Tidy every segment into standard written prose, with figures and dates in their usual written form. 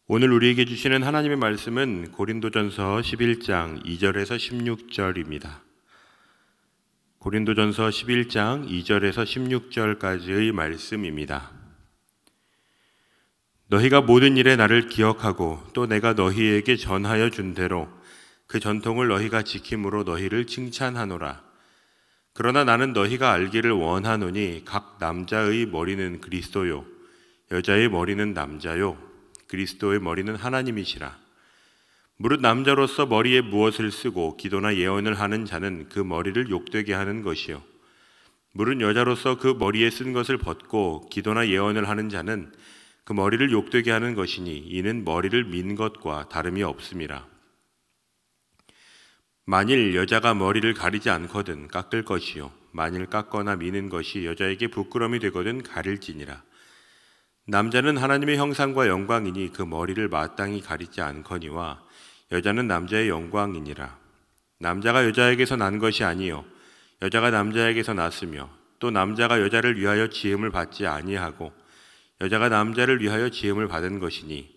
오늘 우리에게 주시는 하나님의 말씀은 고린도전서 11장 2절에서 16절입니다. 고린도전서 11장 2절에서 16절까지의 말씀입니다. 너희가 모든 일에 나를 기억하고 또 내가 너희에게 전하여 준 대로 그 전통을 너희가 지킴으로 너희를 칭찬하노라. 그러나 나는 너희가 알기를 원하노니 각 남자의 머리는 그리스도요 여자의 머리는 남자요 그리스도의 머리는 하나님이시라. 무릇 남자로서 머리에 무엇을 쓰고 기도나 예언을 하는 자는 그 머리를 욕되게 하는 것이요 무릇 여자로서 그 머리에 쓴 것을 벗고 기도나 예언을 하는 자는 그 머리를 욕되게 하는 것이니 이는 머리를 민 것과 다름이 없음이라. 만일 여자가 머리를 가리지 않거든 깎을 것이요 만일 깎거나 미는 것이 여자에게 부끄러움이 되거든 가릴지니라. 남자는 하나님의 형상과 영광이니 그 머리를 마땅히 가리지 않거니와 여자는 남자의 영광이니라. 남자가 여자에게서 난 것이 아니요 여자가 남자에게서 났으며 또 남자가 여자를 위하여 지음을 받지 아니하고 여자가 남자를 위하여 지음을 받은 것이니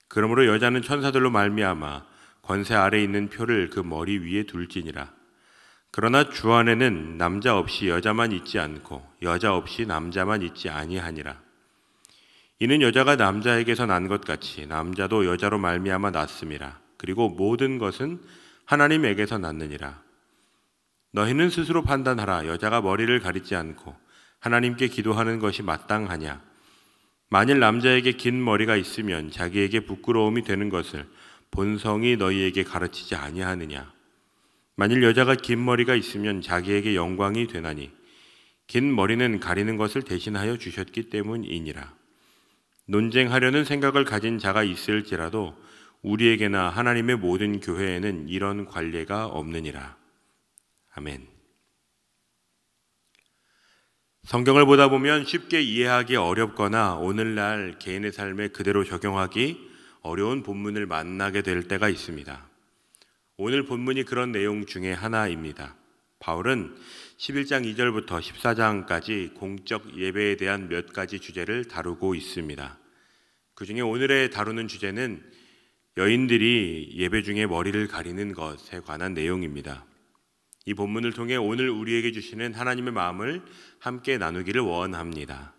그러므로 여자는 천사들로 말미암아 권세 아래 있는 표를 그 머리 위에 둘지니라. 그러나 주 안에는 남자 없이 여자만 있지 않고 여자 없이 남자만 있지 아니하니라. 이는 여자가 남자에게서 난 것 같이 남자도 여자로 말미암아 났음이라. 그리고 모든 것은 하나님에게서 났느니라. 너희는 스스로 판단하라. 여자가 머리를 가리지 않고 하나님께 기도하는 것이 마땅하냐? 만일 남자에게 긴 머리가 있으면 자기에게 부끄러움이 되는 것을 본성이 너희에게 가르치지 아니하느냐? 만일 여자가 긴 머리가 있으면 자기에게 영광이 되나니 긴 머리는 가리는 것을 대신하여 주셨기 때문이니라. 논쟁하려는 생각을 가진 자가 있을지라도 우리에게나 하나님의 모든 교회에는 이런 관례가 없느니라. 아멘. 성경을 보다 보면 쉽게 이해하기 어렵거나 오늘날 개인의 삶에 그대로 적용하기 어려운 본문을 만나게 될 때가 있습니다. 오늘 본문이 그런 내용 중에 하나입니다. 바울은 11장 2절부터 14장까지 공적 예배에 대한 몇 가지 주제를 다루고 있습니다. 그 중에 오늘의 다루는 주제는 여인들이 예배 중에 머리를 가리는 것에 관한 내용입니다. 이 본문을 통해 오늘 우리에게 주시는 하나님의 마음을 함께 나누기를 원합니다.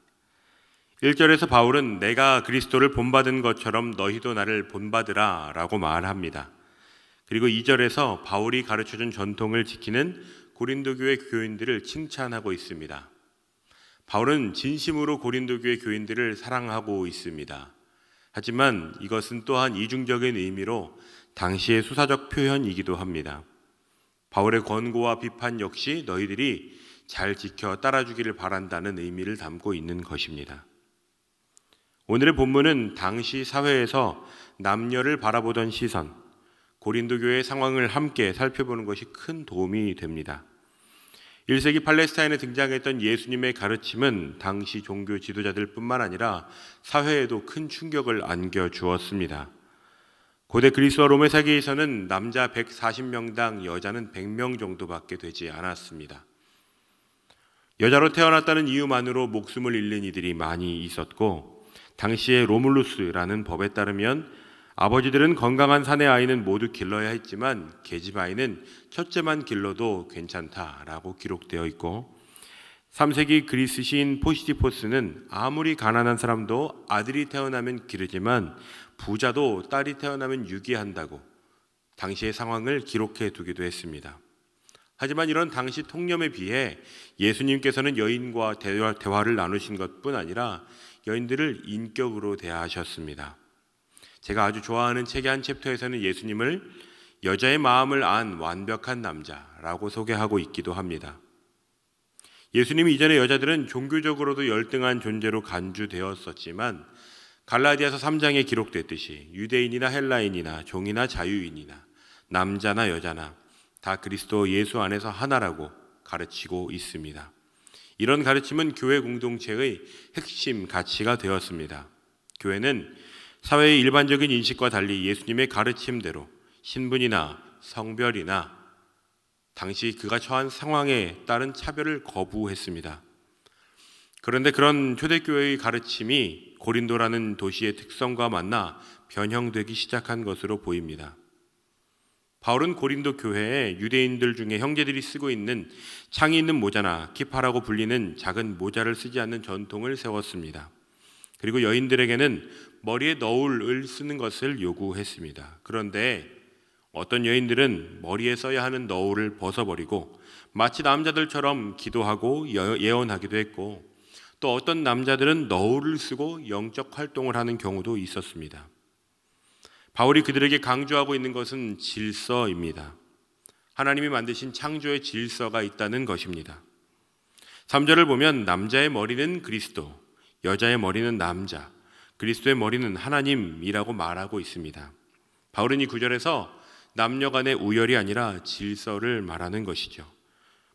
1절에서 바울은 내가 그리스도를 본받은 것처럼 너희도 나를 본받으라 라고 말합니다. 그리고 2절에서 바울이 가르쳐준 전통을 지키는 고린도 교회 교인들을 칭찬하고 있습니다. 바울은 진심으로 고린도 교회 교인들을 사랑하고 있습니다. 하지만 이것은 또한 이중적인 의미로 당시의 수사적 표현이기도 합니다. 바울의 권고와 비판 역시 너희들이 잘 지켜 따라주기를 바란다는 의미를 담고 있는 것입니다. 오늘의 본문은 당시 사회에서 남녀를 바라보던 시선, 고린도 교회의 상황을 함께 살펴보는 것이 큰 도움이 됩니다. 1세기 팔레스타인에 등장했던 예수님의 가르침은 당시 종교 지도자들 뿐만 아니라 사회에도 큰 충격을 안겨주었습니다. 고대 그리스와 로마 세계에서는 남자 140명당 여자는 100명 정도밖에 되지 않았습니다. 여자로 태어났다는 이유만으로 목숨을 잃는 이들이 많이 있었고 당시에 로물루스라는 법에 따르면 아버지들은 건강한 사내 아이는 모두 길러야 했지만 계집 아이는 첫째만 길러도 괜찮다라고 기록되어 있고 3세기 그리스 시인 포시디포스는 아무리 가난한 사람도 아들이 태어나면 기르지만 부자도 딸이 태어나면 유기한다고 당시의 상황을 기록해 두기도 했습니다. 하지만 이런 당시 통념에 비해 예수님께서는 여인과 대화를 나누신 것뿐 아니라 여인들을 인격으로 대하셨습니다. 제가 아주 좋아하는 책의 한 챕터에서는 예수님을 여자의 마음을 안 완벽한 남자라고 소개하고 있기도 합니다. 예수님 이전의 여자들은 종교적으로도 열등한 존재로 간주되었었지만 갈라디아서 3장에 기록됐듯이 유대인이나 헬라인이나 종이나 자유인이나 남자나 여자나 다 그리스도 예수 안에서 하나라고 가르치고 있습니다. 이런 가르침은 교회 공동체의 핵심 가치가 되었습니다. 교회는 사회의 일반적인 인식과 달리 예수님의 가르침대로 신분이나 성별이나 당시 그가 처한 상황에 따른 차별을 거부했습니다. 그런데 그런 초대교회의 가르침이 고린도라는 도시의 특성과 만나 변형되기 시작한 것으로 보입니다. 바울은 고린도 교회에 유대인들 중에 형제들이 쓰고 있는 창이 있는 모자나 키파라고 불리는 작은 모자를 쓰지 않는 전통을 세웠습니다. 그리고 여인들에게는 머리에 너울을 쓰는 것을 요구했습니다. 그런데 어떤 여인들은 머리에 써야 하는 너울을 벗어버리고 마치 남자들처럼 기도하고 예언하기도 했고, 또 어떤 남자들은 너울을 쓰고 영적 활동을 하는 경우도 있었습니다. 바울이 그들에게 강조하고 있는 것은 질서입니다. 하나님이 만드신 창조의 질서가 있다는 것입니다. 3절을 보면 남자의 머리는 그리스도, 여자의 머리는 남자, 그리스도의 머리는 하나님이라고 말하고 있습니다. 바울은 이 구절에서 남녀 간의 우열이 아니라 질서를 말하는 것이죠.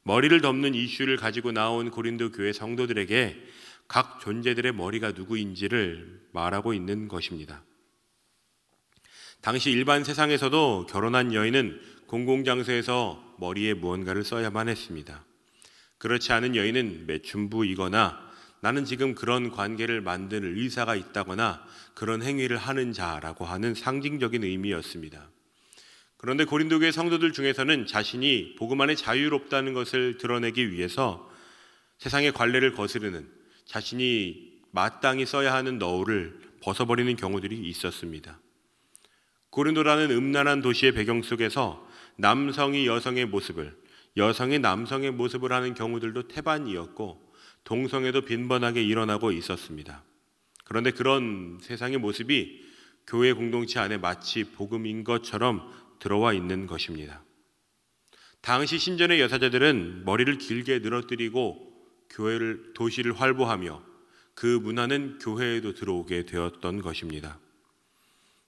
머리를 덮는 이슈를 가지고 나온 고린도 교회 성도들에게 각 존재들의 머리가 누구인지를 말하고 있는 것입니다. 당시 일반 세상에서도 결혼한 여인은 공공장소에서 머리에 무언가를 써야만 했습니다. 그렇지 않은 여인은 매춘부이거나 나는 지금 그런 관계를 만들 의사가 있다거나 그런 행위를 하는 자라고 하는 상징적인 의미였습니다. 그런데 고린도 교회 성도들 중에서는 자신이 복음 안에 자유롭다는 것을 드러내기 위해서 세상의 관례를 거스르는, 자신이 마땅히 써야 하는 너울을 벗어버리는 경우들이 있었습니다. 고린도라는 음란한 도시의 배경 속에서 남성이 여성의 모습을, 여성이 남성의 모습을 하는 경우들도 태반이었고 동성애도 빈번하게 일어나고 있었습니다. 그런데 그런 세상의 모습이 교회 공동체 안에 마치 복음인 것처럼 들어와 있는 것입니다. 당시 신전의 여사제들은 머리를 길게 늘어뜨리고 도시를 활보하며 그 문화는 교회에도 들어오게 되었던 것입니다.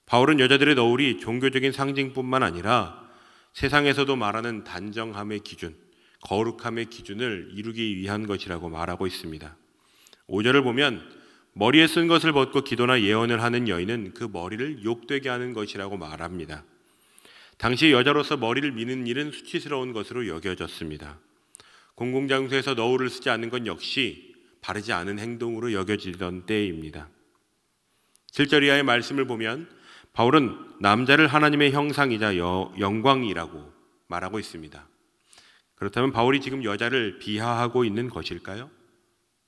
바울은 여자들의 너울이 종교적인 상징뿐만 아니라 세상에서도 말하는 단정함의 기준, 거룩함의 기준을 이루기 위한 것이라고 말하고 있습니다. 5절을 보면 머리에 쓴 것을 벗고 기도나 예언을 하는 여인은 그 머리를 욕되게 하는 것이라고 말합니다. 당시 여자로서 머리를 미는 일은 수치스러운 것으로 여겨졌습니다. 공공장소에서 너울을 쓰지 않는 건 역시 바르지 않은 행동으로 여겨지던 때입니다. 7절 이하의 말씀을 보면 바울은 남자를 하나님의 형상이자 영광이라고 말하고 있습니다. 그렇다면 바울이 지금 여자를 비하하고 있는 것일까요?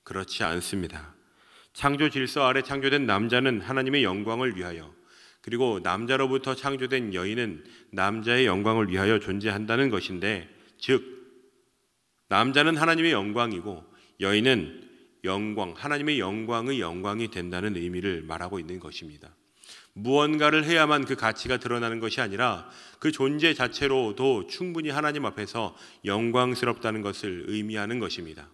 그렇지 않습니다. 창조 질서 아래 창조된 남자는 하나님의 영광을 위하여, 그리고 남자로부터 창조된 여인은 남자의 영광을 위하여 존재한다는 것인데, 즉 남자는 하나님의 영광이고 여인은 하나님의 영광의 영광이 된다는 의미를 말하고 있는 것입니다. 무언가를 해야만 그 가치가 드러나는 것이 아니라 그 존재 자체로도 충분히 하나님 앞에서 영광스럽다는 것을 의미하는 것입니다.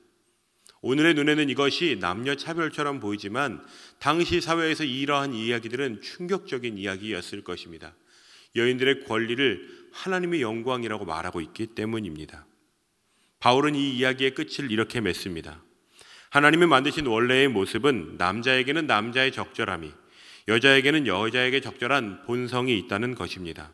오늘의 눈에는 이것이 남녀 차별처럼 보이지만 당시 사회에서 이러한 이야기들은 충격적인 이야기였을 것입니다. 여인들의 권리를 하나님의 영광이라고 말하고 있기 때문입니다. 바울은 이 이야기의 끝을 이렇게 맺습니다. 하나님이 만드신 원래의 모습은 남자에게는 남자의 적절함이, 여자에게는 여자에게 적절한 본성이 있다는 것입니다.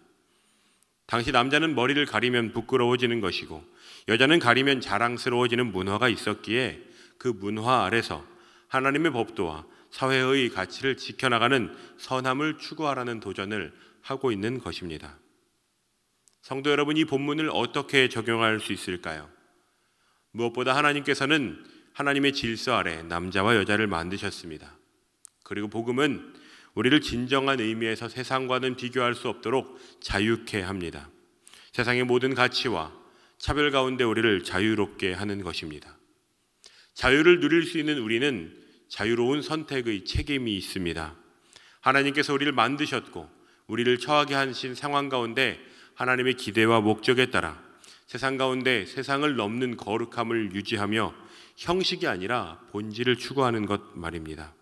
당시 남자는 머리를 가리면 부끄러워지는 것이고 여자는 가리면 자랑스러워지는 문화가 있었기에 그 문화 아래서 하나님의 법도와 사회의 가치를 지켜나가는 선함을 추구하라는 도전을 하고 있는 것입니다. 성도 여러분, 이 본문을 어떻게 적용할 수 있을까요? 무엇보다 하나님께서는 하나님의 질서 아래 남자와 여자를 만드셨습니다. 그리고 복음은 우리를 진정한 의미에서 세상과는 비교할 수 없도록 자유케 합니다. 세상의 모든 가치와 차별 가운데 우리를 자유롭게 하는 것입니다. 자유를 누릴 수 있는 우리는 자유로운 선택의 책임이 있습니다. 하나님께서 우리를 만드셨고 우리를 처하게 하신 상황 가운데 하나님의 기대와 목적에 따라 세상 가운데 세상을 넘는 거룩함을 유지하며 형식이 아니라 본질을 추구하는 것 말입니다.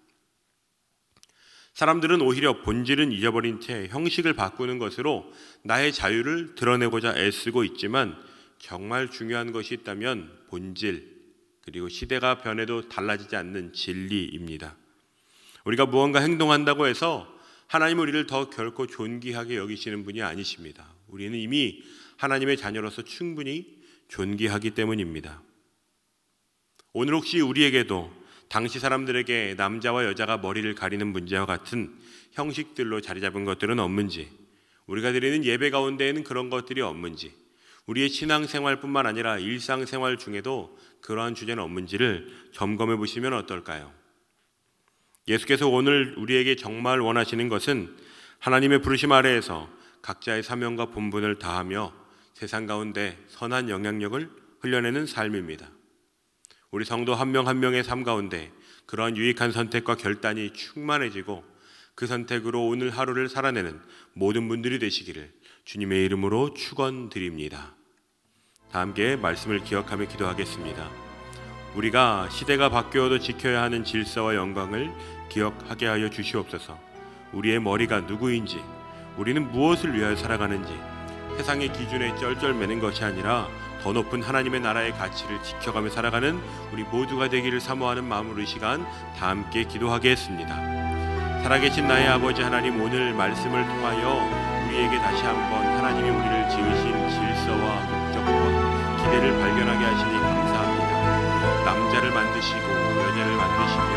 사람들은 오히려 본질은 잊어버린 채 형식을 바꾸는 것으로 나의 자유를 드러내고자 애쓰고 있지만 정말 중요한 것이 있다면 본질, 그리고 시대가 변해도 달라지지 않는 진리입니다. 우리가 무언가 행동한다고 해서 하나님은 우리를 더 결코 존귀하게 여기시는 분이 아니십니다. 우리는 이미 하나님의 자녀로서 충분히 존귀하기 때문입니다. 오늘 혹시 우리에게도 당시 사람들에게 남자와 여자가 머리를 가리는 문제와 같은 형식들로 자리 잡은 것들은 없는지, 우리가 드리는 예배 가운데에는 그런 것들이 없는지, 우리의 신앙생활뿐만 아니라 일상생활 중에도 그러한 주제는 없는지를 점검해 보시면 어떨까요? 예수께서 오늘 우리에게 정말 원하시는 것은 하나님의 부르심 아래에서 각자의 사명과 본분을 다하며 세상 가운데 선한 영향력을 흘려내는 삶입니다. 우리 성도 한 명 한 명의 삶 가운데 그러한 유익한 선택과 결단이 충만해지고 그 선택으로 오늘 하루를 살아내는 모든 분들이 되시기를 주님의 이름으로 축원드립니다. 다 함께 말씀을 기억하며 기도하겠습니다. 우리가 시대가 바뀌어도 지켜야 하는 질서와 영광을 기억하게 하여 주시옵소서. 우리의 머리가 누구인지, 우리는 무엇을 위하여 살아가는지 세상의 기준에 쩔쩔매는 것이 아니라 더 높은 하나님의 나라의 가치를 지켜가며 살아가는 우리 모두가 되기를 사모하는 마음으로 이 시간 다 함께 기도하겠습니다. 살아계신 나의 아버지 하나님, 오늘 말씀을 통하여 우리에게 다시 한번 하나님이 우리를 지으신 질서와 목적과 기대를 발견하게 하시니 감사합니다. 남자를 만드시고 여자를 만드시며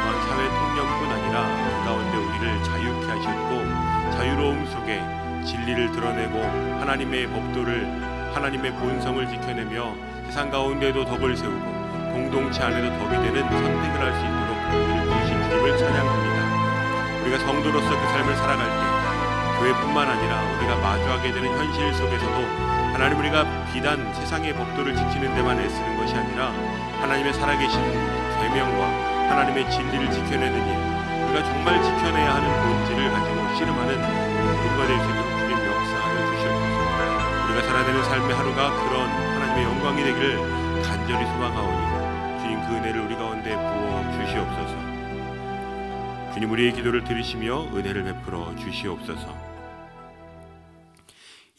또한 사회 통념뿐 아니라 그 가운데 우리를 자유케 하셨고, 자유로움 속에 진리를 드러내고 하나님의 법도를, 하나님의 본성을 지켜내며 세상 가운데도 덕을 세우고 공동체 안에도 덕이 되는 선택을 할 수 있도록 우리를 부르신 주님을 찬양합니다. 우리가 성도로서 그 삶을 살아갈 때 교회뿐만 아니라 우리가 마주하게 되는 현실 속에서도 하나님, 우리가 비단 세상의 법도를 지키는 데만 애쓰는 것이 아니라 하나님의 살아계신 계명과 하나님의 진리를 지켜내는 일, 우리가 정말 지켜내야 하는 본질을 가지고 씨름하는 모두가 될 수 있도록 주님 역사하여 주시옵소서. 우리가 살아내는 삶의 하루가 그런 하나님의 영광이 되기를 간절히 소망하오니 주님 그 은혜를 우리 가운데 부어 주시옵소서. 주님, 우리의 기도를 들으시며 은혜를 베풀어 주시옵소서.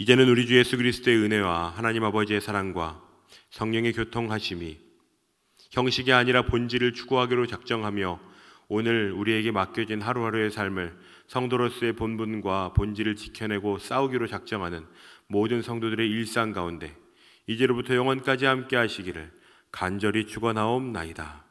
이제는 우리 주 예수 그리스도의 은혜와 하나님 아버지의 사랑과 성령의 교통하심이 형식이 아니라 본질을 추구하기로 작정하며 오늘 우리에게 맡겨진 하루하루의 삶을 성도로서의 본분과 본질을 지켜내고 싸우기로 작정하는 모든 성도들의 일상 가운데 이제로부터 영원까지 함께 하시기를 간절히 축원하옵나이다.